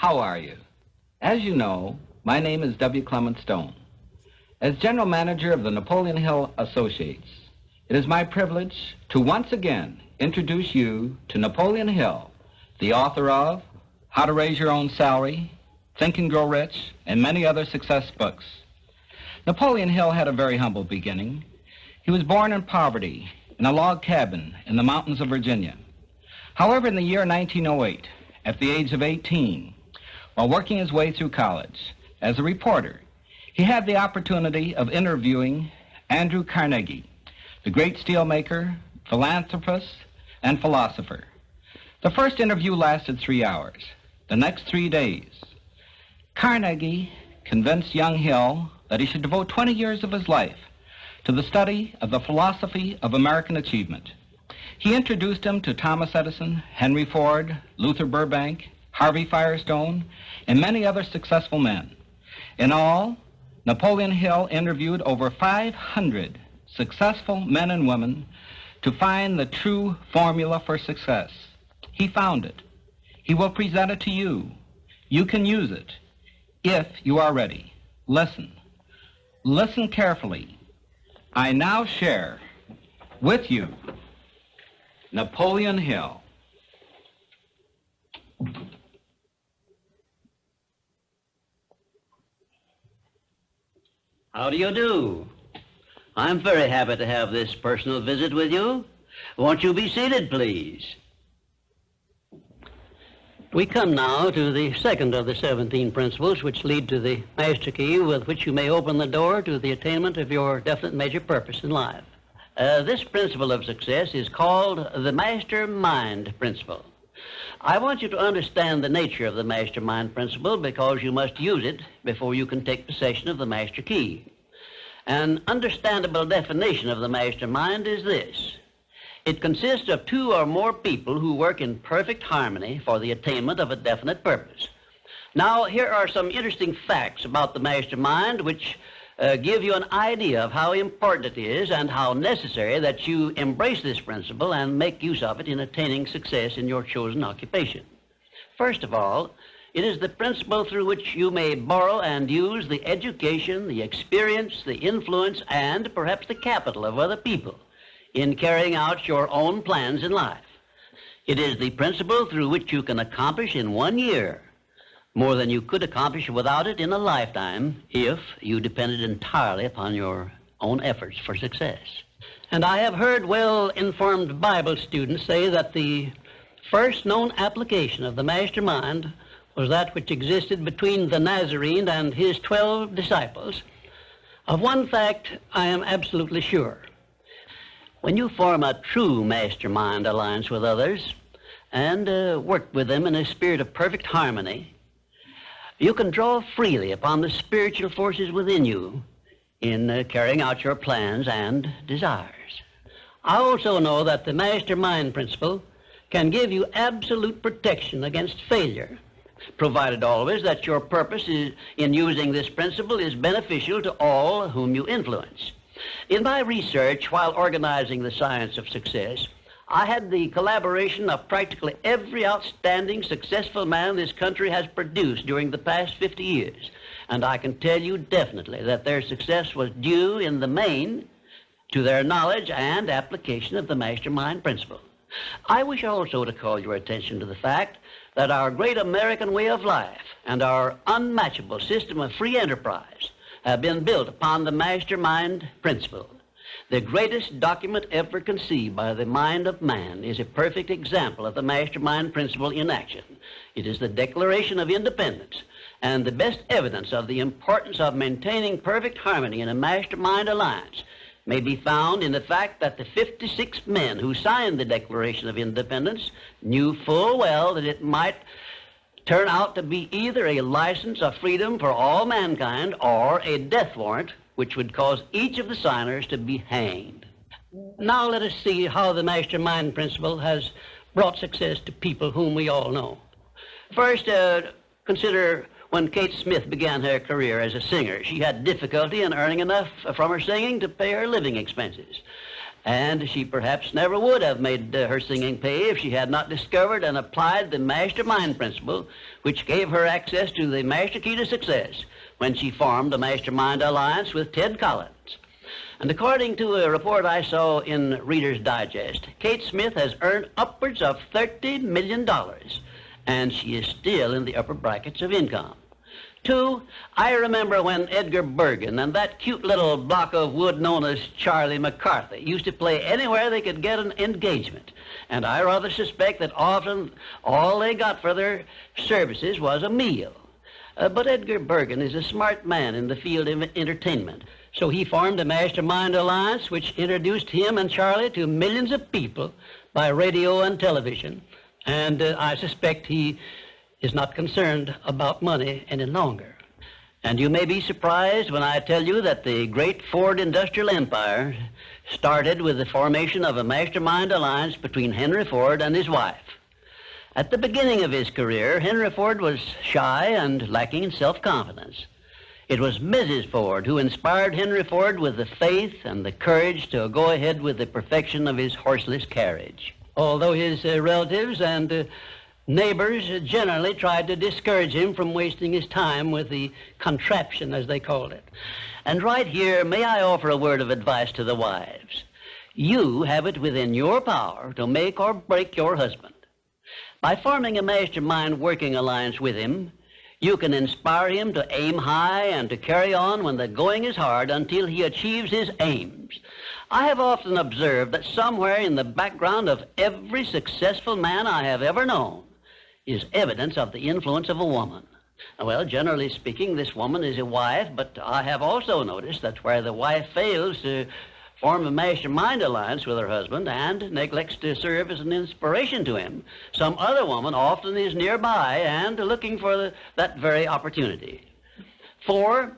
How are you? As you know, my name is W. Clement Stone. As General Manager of the Napoleon Hill Associates, it is my privilege to once again introduce you to Napoleon Hill, the author of How to Raise Your Own Salary, Think and Grow Rich, and many other success books. Napoleon Hill had a very humble beginning. He was born in poverty in a log cabin in the mountains of Virginia. However, in the year 1908, at the age of 18, while working his way through college as a reporter, he had the opportunity of interviewing Andrew Carnegie, the great steelmaker, philanthropist, and philosopher. The first interview lasted 3 hours. The next 3 days, Carnegie convinced young Hill that he should devote 20 years of his life to the study of the philosophy of American achievement. He introduced him to Thomas Edison, Henry Ford, Luther Burbank, Harvey Firestone, and many other successful men. In all, Napoleon Hill interviewed over 500 successful men and women to find the true formula for success. He found it. He will present it to you. You can use it if you are ready. Listen. Listen carefully. I now share with you Napoleon Hill. How do you do? I'm very happy to have this personal visit with you. Won't you be seated, please? We come now to the second of the 17 principles which lead to the master key with which you may open the door to the attainment of your definite major purpose in life. This principle of success is called the mastermind principle. I want you to understand the nature of the mastermind principle because you must use it before you can take possession of the master key. An understandable definition of the mastermind is this. It consists of 2 or more people who work in perfect harmony for the attainment of a definite purpose. Now, here are some interesting facts about the mastermind which give you an idea of how important it is and how necessary that you embrace this principle and make use of it in attaining success in your chosen occupation. First of all, it is the principle through which you may borrow and use the education, the experience, the influence, and perhaps the capital of other people in carrying out your own plans in life. It is the principle through which you can accomplish in 1 year more than you could accomplish without it in a lifetime if you depended entirely upon your own efforts for success. And I have heard well-informed Bible students say that the first known application of the mastermind was that which existed between the Nazarene and his 12 disciples. Of one fact, I am absolutely sure. When you form a true mastermind alliance with others and work with them in a spirit of perfect harmony, you can draw freely upon the spiritual forces within you in carrying out your plans and desires. I also know that the mastermind principle can give you absolute protection against failure, provided always that your purpose in using this principle is beneficial to all whom you influence. In my research while organizing the science of success, I had the collaboration of practically every outstanding successful man this country has produced during the past 50 years. And I can tell you definitely that their success was due in the main to their knowledge and application of the mastermind principle. I wish also to call your attention to the fact that our great American way of life and our unmatchable system of free enterprise have been built upon the mastermind principle. The greatest document ever conceived by the mind of man is a perfect example of the mastermind principle in action. It is the Declaration of Independence, and the best evidence of the importance of maintaining perfect harmony in a mastermind alliance may be found in the fact that the 56 men who signed the Declaration of Independence knew full well that it might turn out to be either a license of freedom for all mankind or a death warrant which would cause each of the signers to be hanged. Now let us see how the mastermind principle has brought success to people whom we all know. First, consider when Kate Smith began her career as a singer. She had difficulty in earning enough from her singing to pay her living expenses. And she perhaps never would have made her singing pay if she had not discovered and applied the mastermind principle, which gave her access to the master key to success when she formed a mastermind alliance with Ted Collins. And according to a report I saw in Reader's Digest, Kate Smith has earned upwards of $30 million, and she is still in the upper brackets of income. 2, I remember when Edgar Bergen and that cute little block of wood known as Charlie McCarthy used to play anywhere they could get an engagement. And I rather suspect that often all they got for their services was a meal. But Edgar Bergen is a smart man in the field of entertainment. So he formed a mastermind alliance which introduced him and Charlie to millions of people by radio and television. And I suspect he is not concerned about money any longer. And you may be surprised when I tell you that the great Ford industrial empire started with the formation of a mastermind alliance between Henry Ford and his wife. At the beginning of his career, Henry Ford was shy and lacking in self-confidence. It was Mrs. Ford who inspired Henry Ford with the faith and the courage to go ahead with the perfection of his horseless carriage. Although his relatives and neighbors generally tried to discourage him from wasting his time with the contraption, as they called it. And right here, may I offer a word of advice to the wives? You have it within your power to make or break your husband. By forming a mastermind working alliance with him, you can inspire him to aim high and to carry on when the going is hard until he achieves his aims. I have often observed that somewhere in the background of every successful man I have ever known is evidence of the influence of a woman. Well, generally speaking, this woman is a wife, but I have also noticed that where the wife fails to form a mastermind alliance with her husband and neglects to serve as an inspiration to him, some other woman often is nearby and looking for that very opportunity. 4,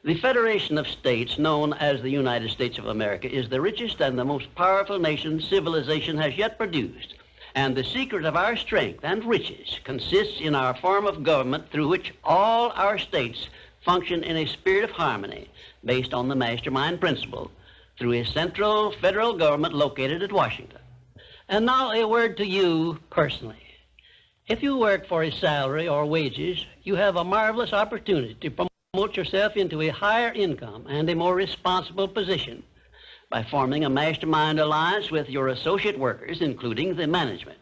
the Federation of States, known as the United States of America, is the richest and the most powerful nation civilization has yet produced. And the secret of our strength and riches consists in our form of government through which all our states function in a spirit of harmony based on the mastermind principle through a central federal government located at Washington. And now a word to you personally. If you work for a salary or wages, you have a marvelous opportunity to promote yourself into a higher income and a more responsible position by forming a mastermind alliance with your associate workers, including the management.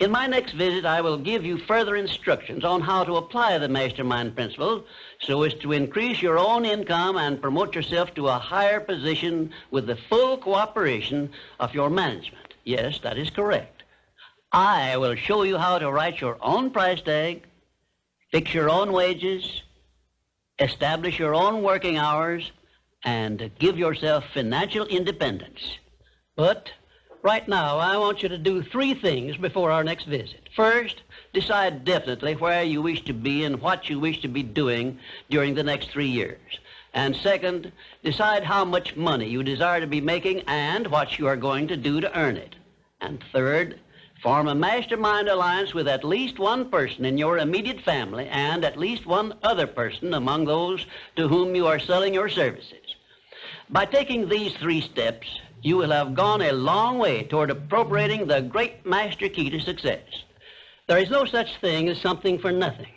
In my next visit, I will give you further instructions on how to apply the mastermind principle so as to increase your own income and promote yourself to a higher position with the full cooperation of your management. Yes, that is correct. I will show you how to write your own price tag, fix your own wages, establish your own working hours, and give yourself financial independence. But right now, I want you to do 3 things before our next visit. First, decide definitely where you wish to be and what you wish to be doing during the next 3 years. And second, decide how much money you desire to be making and what you are going to do to earn it. And third, form a mastermind alliance with at least one person in your immediate family and at least one other person among those to whom you are selling your services. By taking these 3 steps, you will have gone a long way toward appropriating the great master key to success. There is no such thing as something for nothing.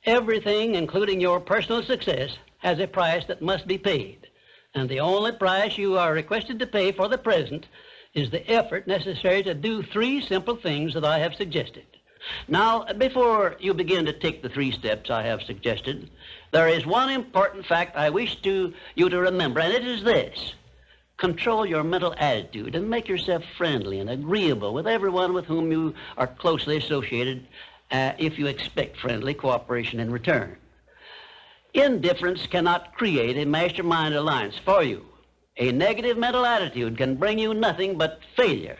Everything, including your personal success, has a price that must be paid. And the only price you are requested to pay for the present is the effort necessary to do 3 simple things that I have suggested. Now, before you begin to take the 3 steps I have suggested, there is one important fact I wish you to remember, and it is this. Control your mental attitude and make yourself friendly and agreeable with everyone with whom you are closely associated if you expect friendly cooperation in return. Indifference cannot create a mastermind alliance for you. A negative mental attitude can bring you nothing but failure.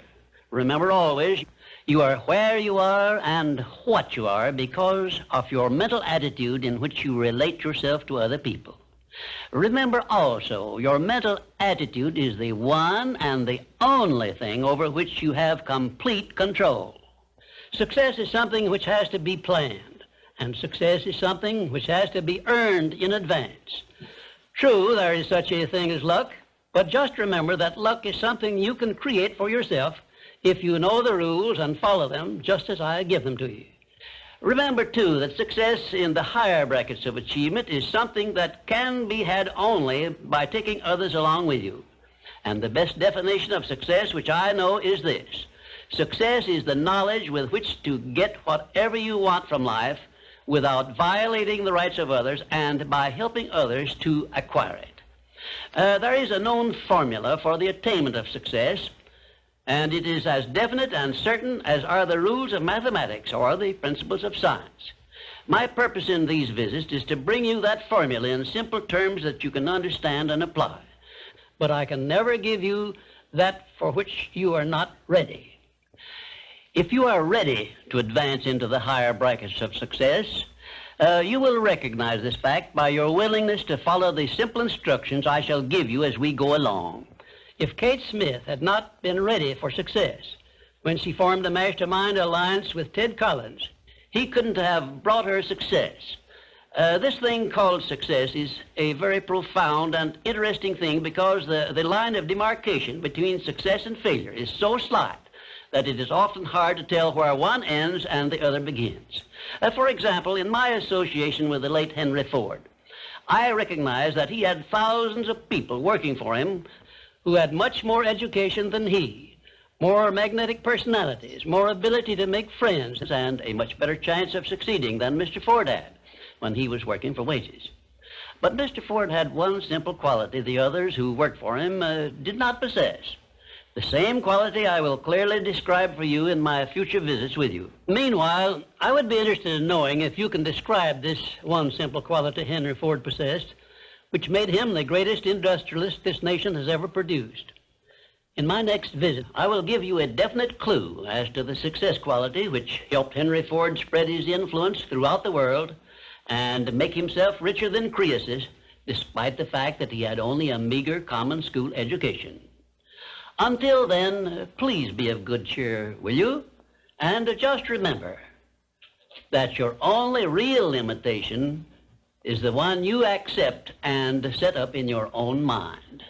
Remember always, you are where you are and what you are because of your mental attitude in which you relate yourself to other people. Remember also, your mental attitude is the one and the only thing over which you have complete control. Success is something which has to be planned, and success is something which has to be earned in advance. True, there is such a thing as luck, But just remember that luck is something you can create for yourself if you know the rules and follow them just as I give them to you. Remember, too, that success in the higher brackets of achievement is something that can be had only by taking others along with you. And the best definition of success, which I know, is this. Success is the knowledge with which to get whatever you want from life without violating the rights of others and by helping others to acquire it. There is a known formula for the attainment of success, and it is as definite and certain as are the rules of mathematics or the principles of science. My purpose in these visits is to bring you that formula in simple terms that you can understand and apply. But I can never give you that for which you are not ready. If you are ready to advance into the higher brackets of success, you will recognize this fact by your willingness to follow the simple instructions I shall give you as we go along. If Kate Smith had not been ready for success when she formed the mastermind alliance with Ted Collins, he couldn't have brought her success. This thing called success is a very profound and interesting thing because the line of demarcation between success and failure is so slight that it is often hard to tell where one ends and the other begins. For example, in my association with the late Henry Ford, I recognize that he had thousands of people working for him who had much more education than he, more magnetic personalities, more ability to make friends, and a much better chance of succeeding than Mr. Ford had when he was working for wages. But Mr. Ford had one simple quality the others who worked for him did not possess. The same quality I will clearly describe for you in my future visits with you. Meanwhile, I would be interested in knowing if you can describe this one simple quality Henry Ford possessed, which made him the greatest industrialist this nation has ever produced. In my next visit, I will give you a definite clue as to the success quality which helped Henry Ford spread his influence throughout the world and make himself richer than Croesus, despite the fact that he had only a meager common school education. Until then, please be of good cheer, will you? And just remember that your only real limitation is the one you accept and set up in your own mind.